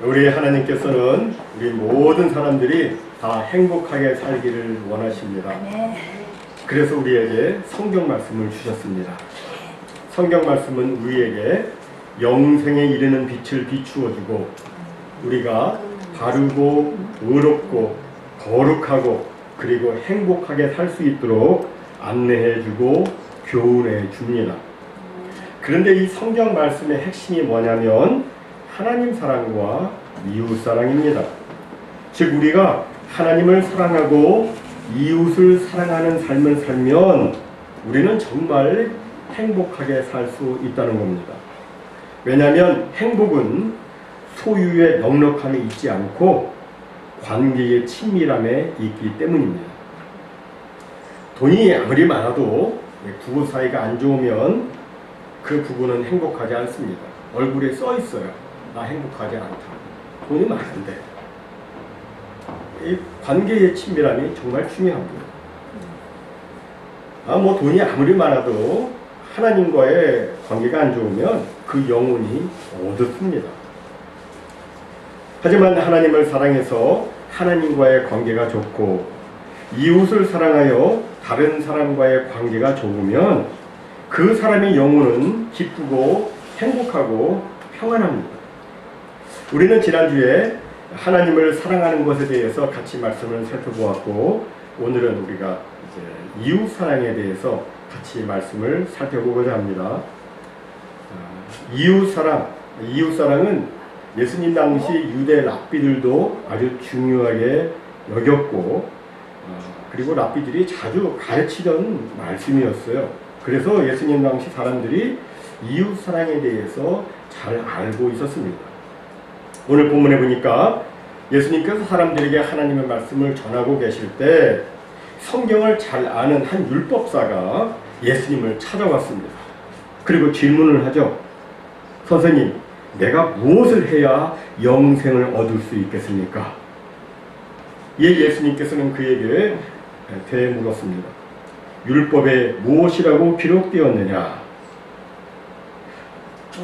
우리 하나님께서는 우리 모든 사람들이 다 행복하게 살기를 원하십니다. 그래서 우리에게 성경 말씀을 주셨습니다. 성경 말씀은 우리에게 영생에 이르는 빛을 비추어주고 우리가 바르고 의롭고 거룩하고 그리고 행복하게 살 수 있도록 안내해주고 교훈해줍니다. 그런데 이 성경 말씀의 핵심이 뭐냐면 하나님 사랑과 이웃 사랑입니다. 즉 우리가 하나님을 사랑하고 이웃을 사랑하는 삶을 살면 우리는 정말 행복하게 살 수 있다는 겁니다. 왜냐하면 행복은 소유의 넉넉함에 있지 않고 관계의 친밀함에 있기 때문입니다. 돈이 아무리 많아도 부부 사이가 안 좋으면 그 부부는 행복하지 않습니다. 얼굴에 써 있어요. 나 행복하지 않다. 돈이 많은데. 이 관계의 친밀함이 정말 중요합니다. 뭐 돈이 아무리 많아도 하나님과의 관계가 안 좋으면 그 영혼이 어둡습니다. 하지만 하나님을 사랑해서 하나님과의 관계가 좋고 이웃을 사랑하여 다른 사람과의 관계가 좋으면 그 사람의 영혼은 기쁘고 행복하고 평안합니다. 우리는 지난주에 하나님을 사랑하는 것에 대해서 같이 말씀을 살펴보았고 오늘은 우리가 이제 이웃 사랑에 대해서 같이 말씀을 살펴보고자 합니다. 이웃 사랑은 예수님 당시 유대 랍비들도 아주 중요하게 여겼고 그리고 랍비들이 자주 가르치던 말씀이었어요. 그래서 예수님 당시 사람들이 이웃 사랑에 대해서 잘 알고 있었습니다. 오늘 본문에 보니까 예수님께서 사람들에게 하나님의 말씀을 전하고 계실 때 성경을 잘 아는 한 율법사가 예수님을 찾아왔습니다. 그리고 질문을 하죠. 선생님, 내가 무엇을 해야 영생을 얻을 수 있겠습니까? 예수님께서는 그에게 되물었습니다. 율법에 무엇이라고 기록되었느냐?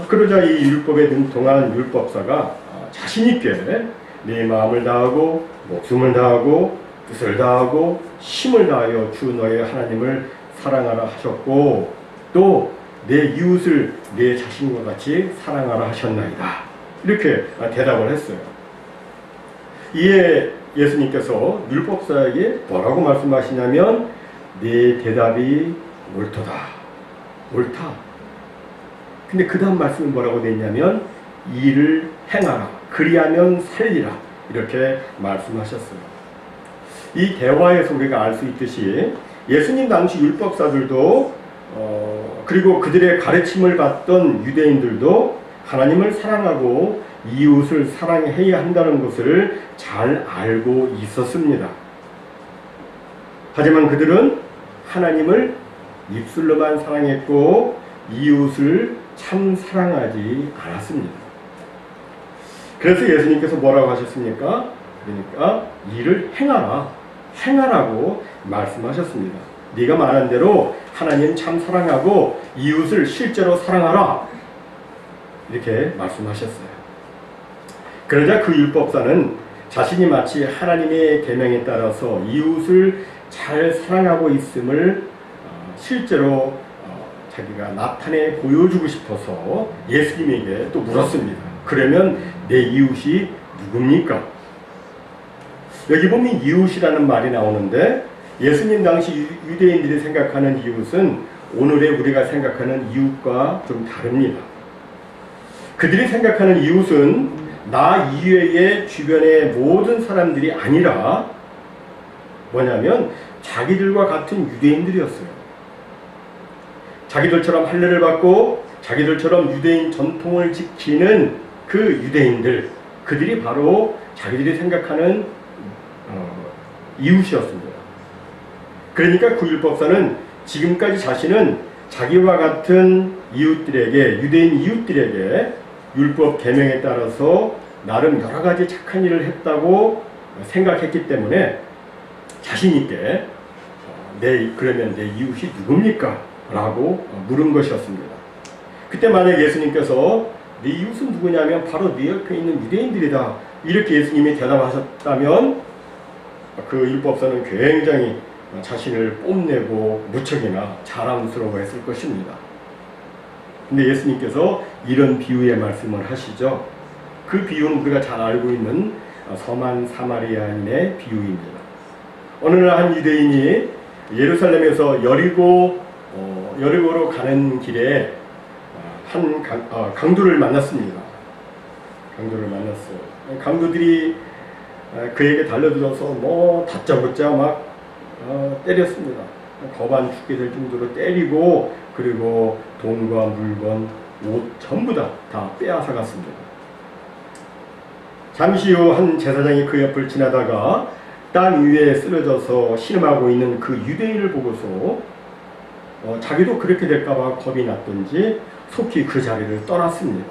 그러자 이 율법에 능통한 율법사가 자신있게 내 마음을 다하고 목숨을 다하고 뜻을 다하고 힘을 다하여 주 너의 하나님을 사랑하라 하셨고 또 내 이웃을 내 자신과 같이 사랑하라 하셨나이다. 이렇게 대답을 했어요. 이에 예수님께서 율법사에게 뭐라고 말씀하시냐면 네 대답이 옳도다. 옳다. 근데 그 다음 말씀은 뭐라고 되어 있냐면 이를 행하라. 그리하면 살리라. 이렇게 말씀하셨어요. 이 대화에서 우리가 알 수 있듯이 예수님 당시 율법사들도 그리고 그들의 가르침을 받던 유대인들도 하나님을 사랑하고 이웃을 사랑해야 한다는 것을 잘 알고 있었습니다. 하지만 그들은 하나님을 입술로만 사랑했고 이웃을 참 사랑하지 않았습니다. 그래서 예수님께서 뭐라고 하셨습니까? 그러니까 이를 행하라고 말씀하셨습니다. 네가 말한 대로 하나님 참 사랑하고 이웃을 실제로 사랑하라. 이렇게 말씀하셨어요. 그러자 그 율법사는 자신이 마치 하나님의 계명에 따라서 이웃을 잘 사랑하고 있음을 실제로 자기가 나타내 보여주고 싶어서 예수님에게 또 물었습니다. 그러면 내 이웃이 누굽니까? 여기 보면 이웃이라는 말이 나오는데 예수님 당시 유대인들이 생각하는 이웃은 오늘의 우리가 생각하는 이웃과 좀 다릅니다. 그들이 생각하는 이웃은 나 이외의 주변의 모든 사람들이 아니라 뭐냐면 자기들과 같은 유대인들이었어요. 자기들처럼 할례를 받고 자기들처럼 유대인 전통을 지키는 그 유대인들, 그들이 바로 자기들이 생각하는 이웃이었습니다. 그러니까 그 율법사는 지금까지 자신은 자기와 같은 이웃들에게, 유대인 이웃들에게 율법 계명에 따라서 나름 여러 가지 착한 일을 했다고 생각했기 때문에 자신 있게 그러면 내 이웃이 누굽니까? 라고 물은 것이었습니다. 그때 만약 예수님께서 네 이웃은 누구냐면 바로 네 옆에 있는 유대인들이다. 이렇게 예수님이 대답하셨다면 그 율법사는 굉장히 자신을 뽐내고 무척이나 자랑스러워했을 것입니다. 근데 예수님께서 이런 비유의 말씀을 하시죠. 그 비유는 우리가 잘 알고 있는 섬한 사마리아인의 비유입니다. 어느 날 한 유대인이 예루살렘에서 여리고로 가는 길에 한 강도를 만났습니다. 강도를 만났어요. 강도들이 그에게 달려들어서 뭐 다짜고짜 막 때렸습니다. 거반 죽게 될 정도로 때리고, 그리고 돈과 물건, 옷 전부 다 빼앗아 갔습니다. 잠시 후 한 제사장이 그 옆을 지나다가 땅 위에 쓰러져서 신음하고 있는 그 유대인을 보고서 자기도 그렇게 될까봐 겁이 났던지 속히 그 자리를 떠났습니다.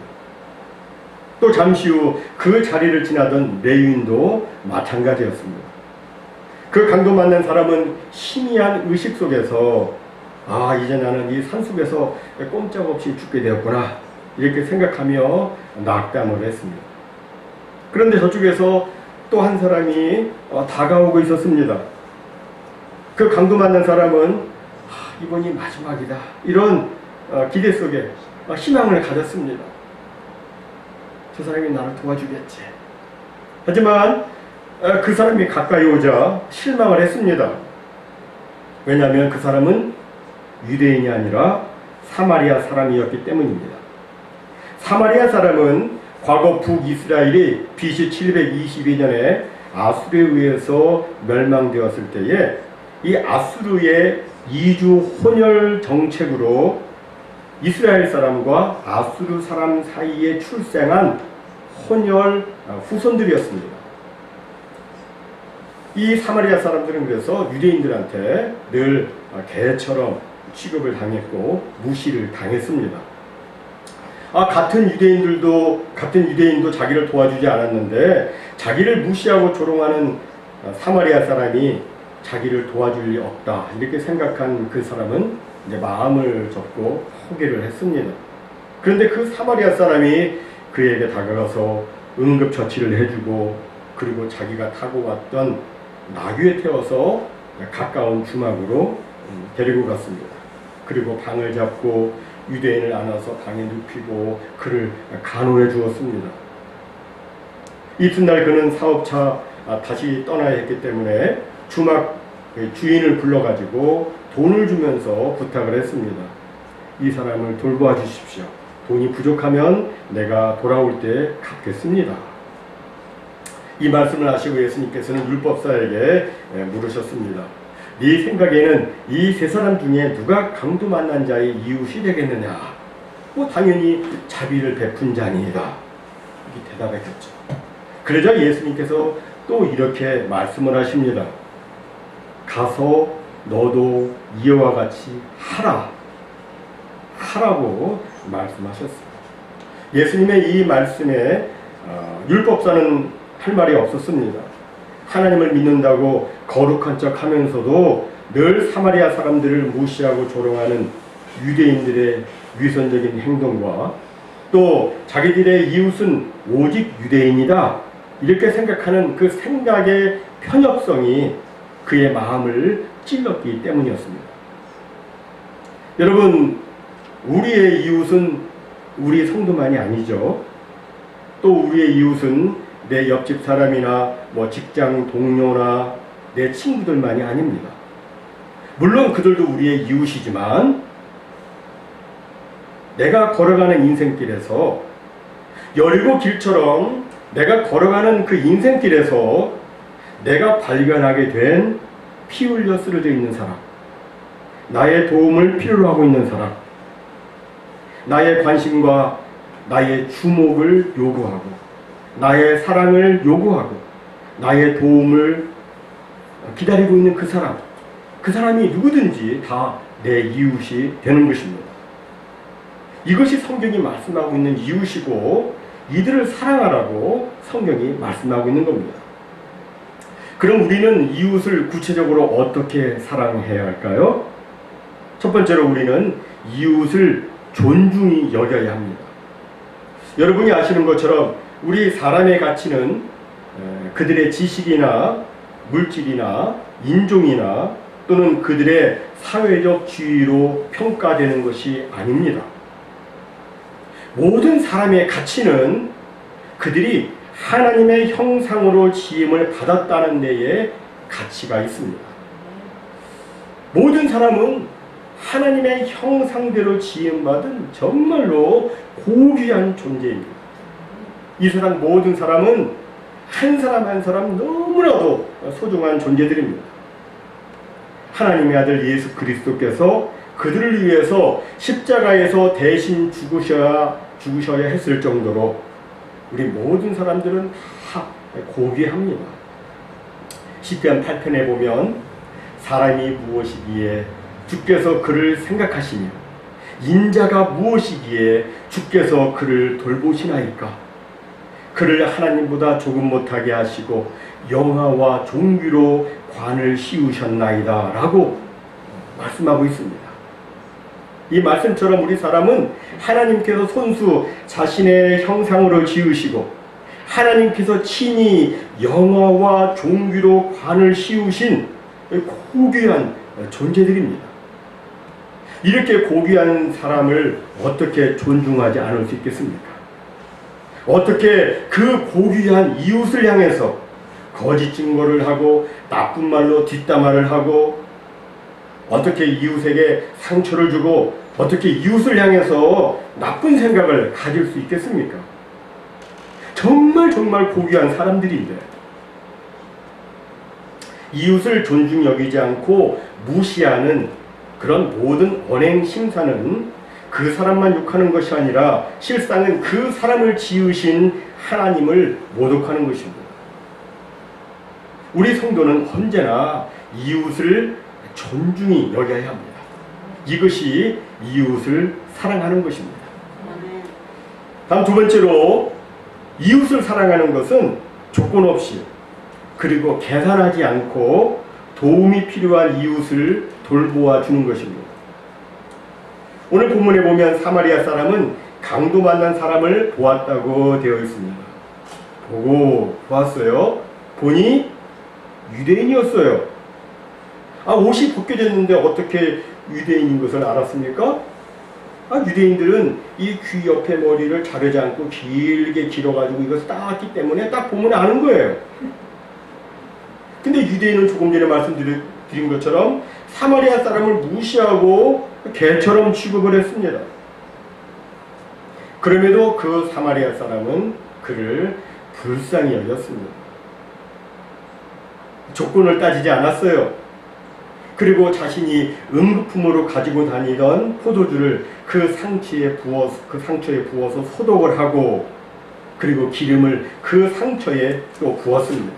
또 잠시 후 그 자리를 지나던 레위인도 마찬가지였습니다. 그 강도 만난 사람은 희미한 의식 속에서 이제 나는 이 산속에서 꼼짝없이 죽게 되었구나, 이렇게 생각하며 낙담을 했습니다. 그런데 저쪽에서 또 한 사람이 다가오고 있었습니다. 그 강도 만난 사람은 이번이 마지막이다, 이런 기대 속에 희망을 가졌습니다. 저 사람이 나를 도와주겠지. 하지만 그 사람이 가까이 오자 실망을 했습니다. 왜냐하면 그 사람은 유대인이 아니라 사마리아 사람이었기 때문입니다. 사마리아 사람은 과거 북이스라엘이 BC 722년에 아수르에 의해서 멸망되었을 때에 이 아수르의 이주 혼혈 정책으로 이스라엘 사람과 아수르 사람 사이에 출생한 혼혈 후손들이었습니다. 이 사마리아 사람들은 그래서 유대인들한테 늘 개처럼 취급을 당했고 무시를 당했습니다. 같은 유대인도 자기를 도와주지 않았는데 자기를 무시하고 조롱하는 사마리아 사람이 자기를 도와줄 리 없다, 이렇게 생각한 그 사람은 이제 마음을 접고 포기를 했습니다. 그런데 그 사마리아 사람이 그에게 다가가서 응급처치를 해주고, 그리고 자기가 타고 왔던 나귀에 태워서 가까운 주막으로 데리고 갔습니다. 그리고 방을 잡고 유대인을 안아서 방에 눕히고 그를 간호해 주었습니다. 이튿날 그는 사업차 다시 떠나야 했기 때문에 주막 주인을 불러가지고 돈을 주면서 부탁을 했습니다. 이 사람을 돌보아 주십시오. 돈이 부족하면 내가 돌아올 때 갚겠습니다. 이 말씀을 하시고 예수님께서는 율법사에게 물으셨습니다. 네 생각에는 이 세 사람 중에 누가 강도 만난 자의 이웃이 되겠느냐? 당연히 자비를 베푼 자니이다, 이렇게 대답했겠죠. 그러자 예수님께서 또 이렇게 말씀을 하십니다. 가서 너도 이와 같이 하라고 말씀하셨습니다. 예수님의 이 말씀에 율법사는 할 말이 없었습니다. 하나님을 믿는다고 거룩한 척 하면서도 늘 사마리아 사람들을 무시하고 조롱하는 유대인들의 위선적인 행동과 또 자기들의 이웃은 오직 유대인이다, 이렇게 생각하는 그 생각의 편협성이 그의 마음을 찔렀기 때문이었습니다. 여러분, 우리의 이웃은 우리 성도만이 아니죠. 또 우리의 이웃은 내 옆집 사람이나 직장 동료나 내 친구들만이 아닙니다. 물론 그들도 우리의 이웃이지만 내가 걸어가는 인생길에서 여리고 길처럼 내가 걸어가는 그 인생길에서 내가 발견하게 된 피 흘려 쓰러져 있는 사람, 나의 도움을 필요로 하고 있는 사람, 나의 관심과 나의 주목을 요구하고 나의 사랑을 요구하고 나의 도움을 기다리고 있는 그 사람이 누구든지 다 내 이웃이 되는 것입니다. 이것이 성경이 말씀하고 있는 이웃이고 이들을 사랑하라고 성경이 말씀하고 있는 겁니다. 그럼 우리는 이웃을 구체적으로 어떻게 사랑해야 할까요? 첫 번째로 우리는 이웃을 존중히 여겨야 합니다. 여러분이 아시는 것처럼 우리 사람의 가치는 그들의 지식이나 물질이나 인종이나 또는 그들의 사회적 지위로 평가되는 것이 아닙니다. 모든 사람의 가치는 그들이 하나님의 형상으로 지음을 받았다는 데에 가치가 있습니다. 모든 사람은 하나님의 형상대로 지음받은 정말로 고귀한 존재입니다. 이 세상 모든 사람은 한 사람 한 사람 너무나도 소중한 존재들입니다. 하나님의 아들 예수 그리스도께서 그들을 위해서 십자가에서 대신 죽으셔야 했을 정도로 우리 모든 사람들은 다 고귀합니다. 시편 8편에 보면 사람이 무엇이기에 주께서 그를 생각하시며 인자가 무엇이기에 주께서 그를 돌보시나이까. 그를 하나님보다 조금 못하게 하시고 영화와 종귀로 관을 씌우셨나이다 라고 말씀하고 있습니다. 이 말씀처럼 우리 사람은 하나님께서 손수 자신의 형상으로 지으시고 하나님께서 친히 영화와 종귀로 관을 씌우신 고귀한 존재들입니다. 이렇게 고귀한 사람을 어떻게 존중하지 않을 수 있겠습니까? 어떻게 그 고귀한 이웃을 향해서 거짓 증거를 하고 나쁜 말로 뒷담화를 하고 어떻게 이웃에게 상처를 주고 어떻게 이웃을 향해서 나쁜 생각을 가질 수 있겠습니까? 정말 고귀한 사람들인데 이웃을 존중 여기지 않고 무시하는 그런 모든 언행 심사는 그 사람만 욕하는 것이 아니라 실상은 그 사람을 지으신 하나님을 모독하는 것입니다. 우리 성도는 언제나 이웃을 존중히 여겨야 합니다. 이것이 이웃을 사랑하는 것입니다. 다음 두 번째로 이웃을 사랑하는 것은 조건 없이 그리고 계산하지 않고 도움이 필요한 이웃을 돌보아 주는 것입니다. 오늘 본문에 보면 사마리아 사람은 강도 만난 사람을 보았다고 되어 있습니다. 보고 보았어요. 보니 유대인이었어요. 옷이 벗겨졌는데 어떻게 유대인인 것을 알았습니까? 유대인들은 이 귀 옆에 머리를 자르지 않고 길게 길어가지고 이것을 땄기 때문에 딱 보면 아는 거예요. 근데 유대인은 조금 전에 말씀드린 것처럼 사마리아 사람을 무시하고 개처럼 취급을 했습니다. 그럼에도 그 사마리아 사람은 그를 불쌍히 여겼습니다. 조건을 따지지 않았어요. 그리고 자신이 응급품으로 가지고 다니던 포도주를 그 상처에 부어서 소독을 하고 그리고 기름을 그 상처에 또 부었습니다.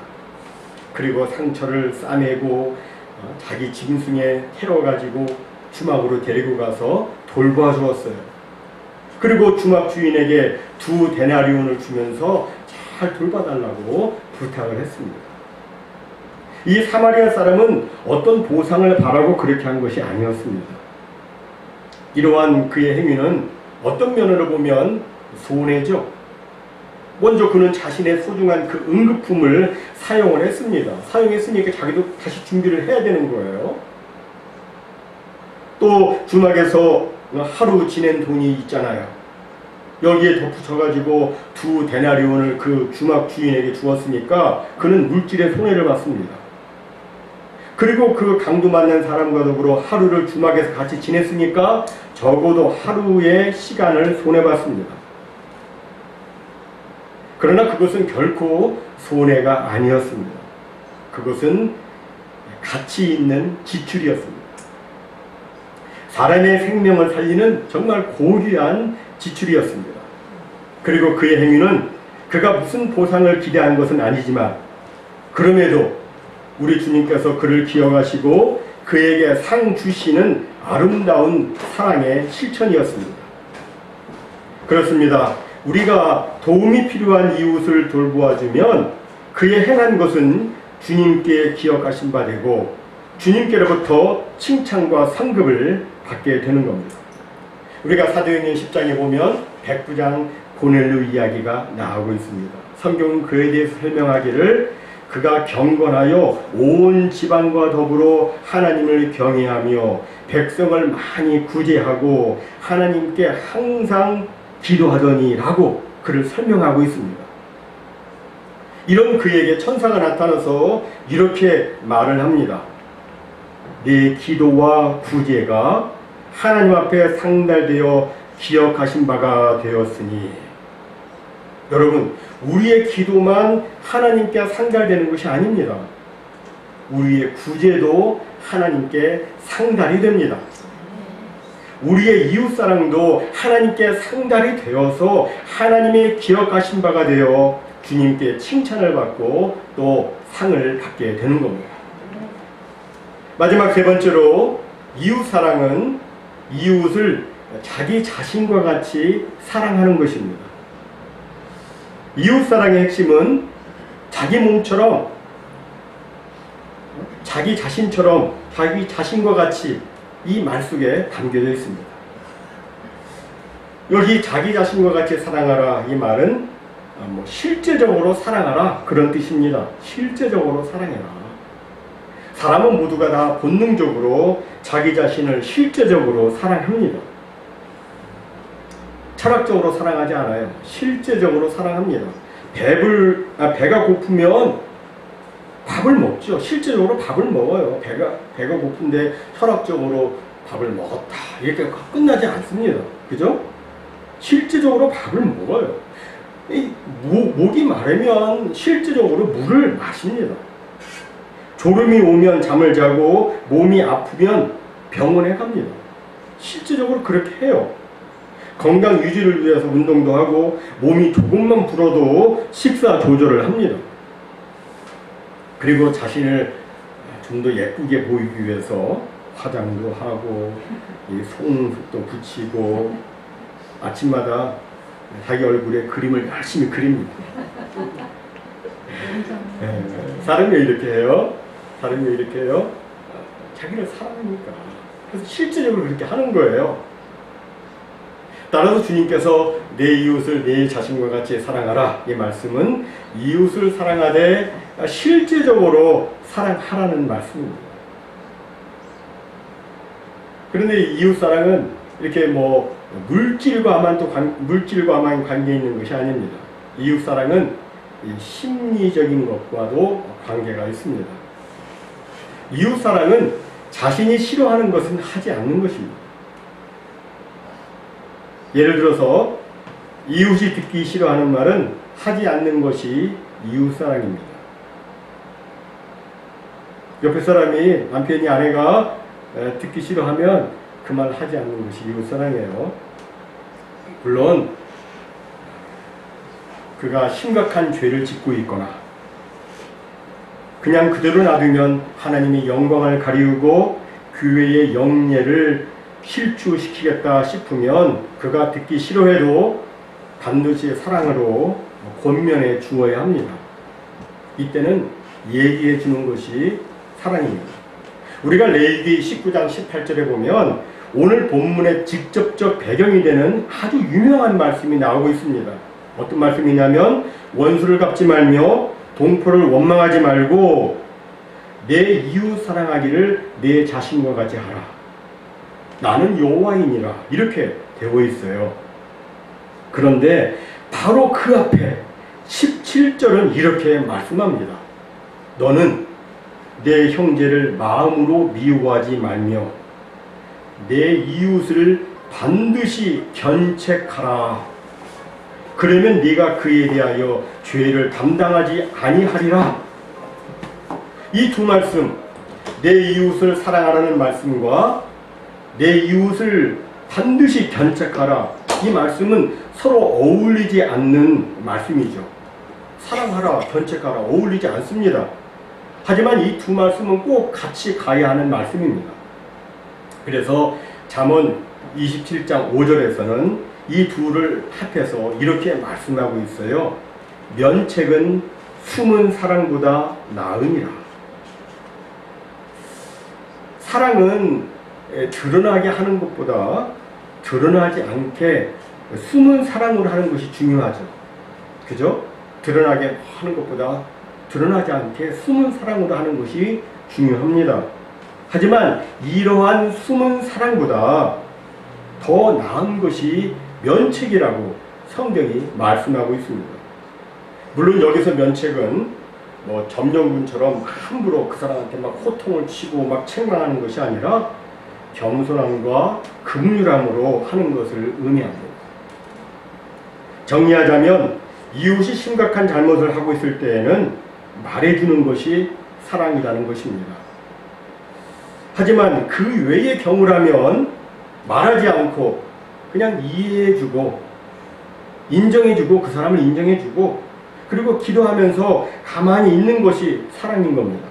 그리고 상처를 싸매고 자기 짐승에 태워가지고 주막으로 데리고 가서 돌봐 주었어요. 그리고 주막 주인에게 2 데나리온을 주면서 잘 돌봐달라고 부탁을 했습니다. 이 사마리아 사람은 어떤 보상을 바라고 그렇게 한 것이 아니었습니다. 이러한 그의 행위는 어떤 면으로 보면 손해죠. 먼저 그는 자신의 소중한 그 응급품을 사용을 했습니다. 사용했으니까 자기도 다시 준비를 해야 되는 거예요. 또 주막에서 하루 지낸 돈이 있잖아요. 여기에 덧붙여가지고 2 데나리온을 그 주막 주인에게 주었으니까 그는 물질의 손해를 봤습니다. 그리고 그 강도 만난 사람과 더불어 하루를 주막에서 같이 지냈으니까 적어도 하루의 시간을 손해봤습니다. 그러나 그것은 결코 손해가 아니었습니다. 그것은 가치 있는 지출이었습니다. 사람의 생명을 살리는 정말 고귀한 지출이었습니다. 그리고 그의 행위는 그가 무슨 보상을 기대한 것은 아니지만 그럼에도 우리 주님께서 그를 기억하시고 그에게 상 주시는 아름다운 사랑의 실천이었습니다. 그렇습니다. 우리가 도움이 필요한 이웃을 돌보아주면 그의 행한 것은 주님께 기억하신 바 되고 주님께로부터 칭찬과 상급을 받게 되는 겁니다. 우리가 사도행전 10장에 보면 백부장 고넬료 이야기가 나오고 있습니다. 성경은 그에 대해서 설명하기를 그가 경건하여 온 지방과 더불어 하나님을 경외하며 백성을 많이 구제하고 하나님께 항상 기도하더니 라고 그를 설명하고 있습니다. 이런 그에게 천사가 나타나서 이렇게 말을 합니다. 내 기도와 구제가 하나님 앞에 상달되어 기억하신 바가 되었으니, 여러분, 우리의 기도만 하나님께 상달되는 것이 아닙니다. 우리의 구제도 하나님께 상달이 됩니다. 우리의 이웃사랑도 하나님께 상달이 되어서 하나님의 기억하신 바가 되어 주님께 칭찬을 받고 또 상을 받게 되는 겁니다. 마지막 세 번째로, 이웃사랑은 이웃을 자기 자신과 같이 사랑하는 것입니다. 이웃사랑의 핵심은 자기 몸처럼, 자기 자신처럼, 자기 자신과 같이 이 말 속에 담겨져 있습니다. 여기 자기 자신과 같이 사랑하라, 이 말은 실제적으로 사랑하라 그런 뜻입니다. 실제적으로 사랑해라. 사람은 모두가 다 본능적으로 자기 자신을 실제적으로 사랑합니다. 철학적으로 사랑하지 않아요. 실제적으로 사랑합니다. 배가 고프면 밥을 먹죠. 실제적으로 밥을 먹어요. 배가 고픈데 철학적으로 밥을 먹었다 이렇게 끝나지 않습니다. 그죠? 실제적으로 밥을 먹어요. 목이 마르면 실제적으로 물을 마십니다. 졸음이 오면 잠을 자고 몸이 아프면 병원에 갑니다. 실제적으로 그렇게 해요. 건강 유지를 위해서 운동도 하고 몸이 조금만 불어도 식사 조절을 합니다. 그리고 자신을 좀 더 예쁘게 보이기 위해서 화장도 하고 속눈썹도 붙이고 아침마다 자기 얼굴에 그림을 열심히 그립니다. 사람이 왜 이렇게 해요? 사람이 왜 이렇게 해요? 자기를 사랑하니까. 그래서 실제적으로 그렇게 하는 거예요. 따라서 주님께서 내 이웃을 내 자신과 같이 사랑하라, 이 말씀은 이웃을 사랑하되 실제적으로 사랑하라는 말씀입니다. 그런데 이웃사랑은 이렇게 물질과만 관계 있는 것이 아닙니다. 이웃사랑은 심리적인 것과도 관계가 있습니다. 이웃사랑은 자신이 싫어하는 것은 하지 않는 것입니다. 예를 들어서 이웃이 듣기 싫어하는 말은 하지 않는 것이 이웃사랑입니다. 옆에 사람이, 남편이, 아내가 듣기 싫어하면 그 말 하지 않는 것이 이웃사랑이에요. 물론 그가 심각한 죄를 짓고 있거나 그냥 그대로 놔두면 하나님이 영광을 가리우고 교회의 영예를 실추시키겠다 싶으면 그가 듣기 싫어해도 반드시 사랑으로 권면해 주어야 합니다. 이때는 얘기해 주는 것이 사랑입니다. 우리가 레위기 19장 18절에 보면 오늘 본문의 직접적 배경이 되는 아주 유명한 말씀이 나오고 있습니다. 어떤 말씀이냐면, 원수를 갚지 말며 동포를 원망하지 말고 내 이웃 사랑하기를 내 자신과 같이 하라. 나는 여호와이니라. 이렇게 되어 있어요. 그런데 바로 그 앞에 17절은 이렇게 말씀합니다. 너는 내 형제를 마음으로 미워하지 말며 내 이웃을 반드시 견책하라. 그러면 네가 그에 대하여 죄를 담당하지 아니하리라. 이 두 말씀, 내 이웃을 사랑하라는 말씀과 내 이웃을 반드시 견책하라, 이 말씀은 서로 어울리지 않는 말씀이죠. 사랑하라, 견책하라 어울리지 않습니다. 하지만 이 두 말씀은 꼭 같이 가야 하는 말씀입니다. 그래서 잠언 27장 5절에서는 이 둘을 합해서 이렇게 말씀하고 있어요. 면책은 숨은 사랑보다 나으니라. 사랑은 드러나게 하는 것보다 드러나지 않게 숨은 사랑으로 하는 것이 중요하죠. 그죠? 드러나게 하는 것보다 드러나지 않게 숨은 사랑으로 하는 것이 중요합니다. 하지만 이러한 숨은 사랑보다 더 나은 것이 면책이라고 성경이 말씀하고 있습니다. 물론 여기서 면책은 뭐 점령군처럼 함부로 그 사람한테 막 호통을 치고 막 책망하는 것이 아니라 겸손함과 긍휼함으로 하는 것을 의미합니다. 정리하자면 이웃이 심각한 잘못을 하고 있을 때에는 말해주는 것이 사랑이라는 것입니다. 하지만 그 외의 경우라면 말하지 않고 그냥 이해해주고 인정해주고 그 사람을 인정해주고 그리고 기도하면서 가만히 있는 것이 사랑인 겁니다.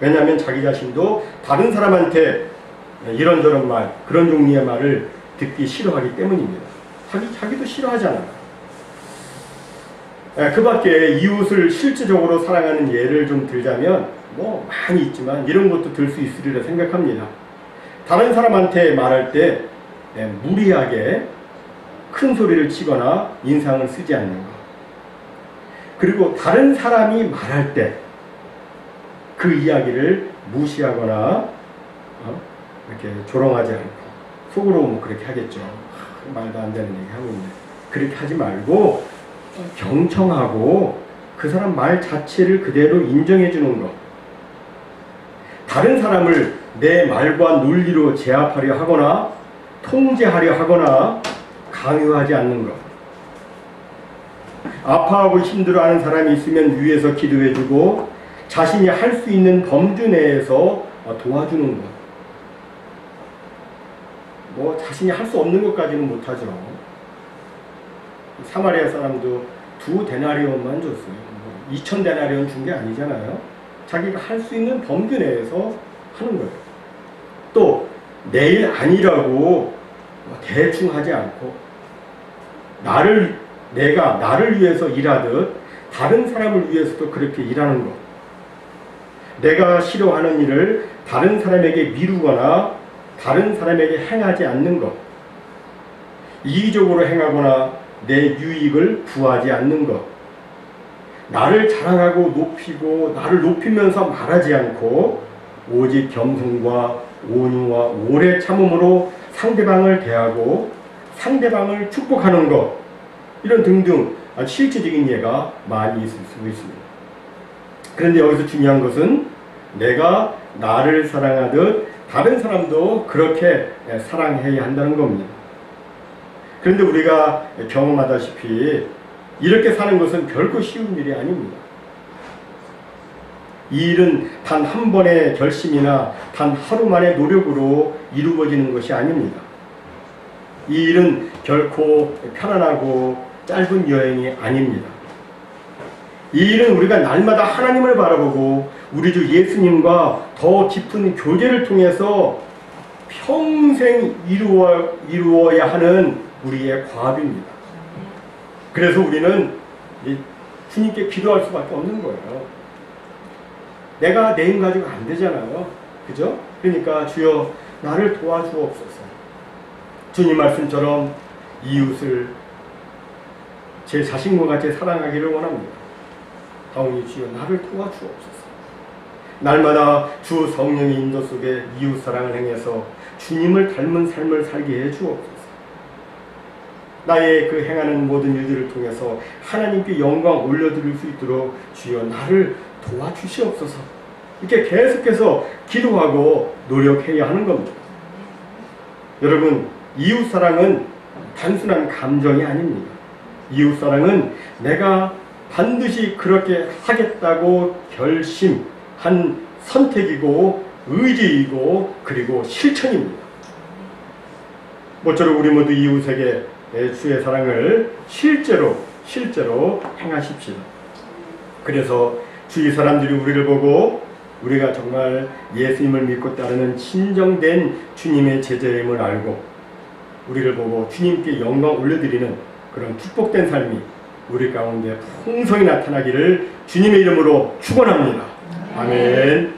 왜냐하면 자기 자신도 다른 사람한테 이런저런 말, 그런 종류의 말을 듣기 싫어하기 때문입니다. 자기도 싫어하잖아요. 그 밖에 이웃을 실질적으로 사랑하는 예를 좀 들자면 뭐 많이 있지만 이런 것도 들 수 있으리라 생각합니다. 다른 사람한테 말할 때 무리하게 큰 소리를 치거나 인상을 쓰지 않는 것. 그리고 다른 사람이 말할 때 그 이야기를 무시하거나 이렇게 조롱하지 않고 속으로 뭐 그렇게 하겠죠. 말도 안 되는 얘기 하고 있는데 그렇게 하지 말고 경청하고 그 사람 말 자체를 그대로 인정해 주는 것. 다른 사람을 내 말과 논리로 제압하려 하거나 통제하려 하거나 강요하지 않는 것. 아파하고 힘들어하는 사람이 있으면 위에서 기도해 주고 자신이 할 수 있는 범주 내에서 도와주는 것. 뭐 자신이 할 수 없는 것까지는 못하죠. 사마리아 사람도 2데나리온만 줬어요. 2000데나리온 준 게 아니잖아요. 자기가 할 수 있는 범주 내에서 하는 거예요. 또 내일 아니라고 대충 하지 않고 내가 나를 위해서 일하듯 다른 사람을 위해서도 그렇게 일하는 것. 내가 싫어하는 일을 다른 사람에게 미루거나 다른 사람에게 행하지 않는 것. 이기적으로 행하거나 내 유익을 구하지 않는 것. 나를 자랑하고 높이고 나를 높이면서 말하지 않고 오직 겸손과 온유와 오래 참음으로 상대방을 대하고 상대방을 축복하는 것. 이런 등등 아주 실제적인 예가 많이 있을 수 있습니다. 그런데 여기서 중요한 것은 내가 나를 사랑하듯 다른 사람도 그렇게 사랑해야 한다는 겁니다. 그런데 우리가 경험하다시피 이렇게 사는 것은 결코 쉬운 일이 아닙니다. 이 일은 단 한 번의 결심이나 단 하루 만의 노력으로 이루어지는 것이 아닙니다. 이 일은 결코 편안하고 짧은 여행이 아닙니다. 이 일은 우리가 날마다 하나님을 바라보고 우리 주 예수님과 더 깊은 교제를 통해서 평생 이루어야 하는 우리의 과업입니다. 그래서 우리는 주님께 기도할 수밖에 없는 거예요. 내가 내 힘 가지고 안 되잖아요. 그죠? 그러니까 주여 나를 도와주옵소서. 주님 말씀처럼 이웃을 제 자신과 같이 사랑하기를 원합니다. 다오니 주여 나를 도와주옵소서. 날마다 주 성령의 인도 속에 이웃 사랑을 행해서 주님을 닮은 삶을 살게 해 주옵소서. 나의 그 행하는 모든 일들을 통해서 하나님께 영광 올려드릴 수 있도록 주여 나를 도와주시옵소서. 이렇게 계속해서 기도하고 노력해야 하는 겁니다. 여러분, 이웃사랑은 단순한 감정이 아닙니다. 이웃사랑은 내가 반드시 그렇게 하겠다고 결심한 선택이고 의지이고 그리고 실천입니다. 모쪼록 우리 모두 이웃에게 주의 사랑을 실제로 행하십시오. 그래서 주위 사람들이 우리를 보고 우리가 정말 예수님을 믿고 따르는 진정된 주님의 제자임을 알고 우리를 보고 주님께 영광 올려드리는 그런 축복된 삶이 우리 가운데 풍성히 나타나기를 주님의 이름으로 축원합니다. 아멘.